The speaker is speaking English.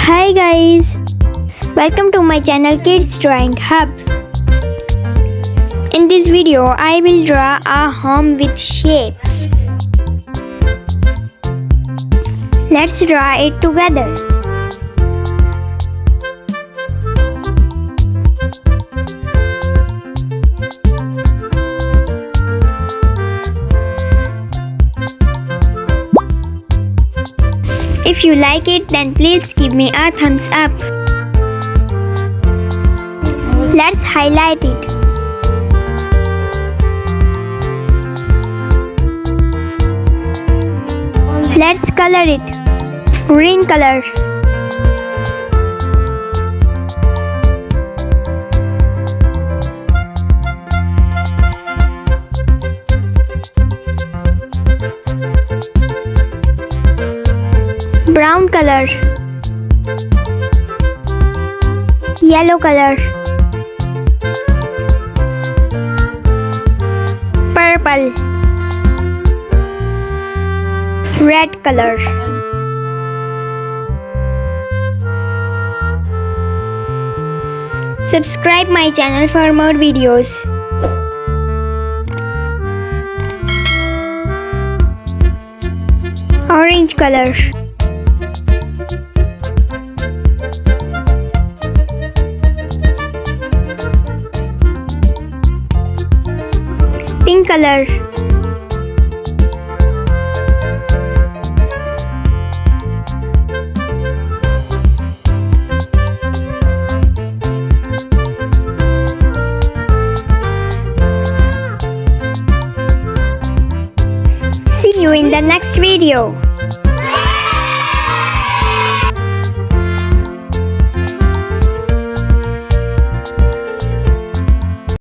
Hi guys, welcome to my channel Kids Drawing Hub. In this video, I will draw a home with shapes. Let's draw it together. If you like it, then please give me a thumbs up. Let's highlight it. Let's color it. Green color. Brown color, yellow color, purple, red color. Subscribe my channel for more videos. Orange color. Pink color, see you in the next video.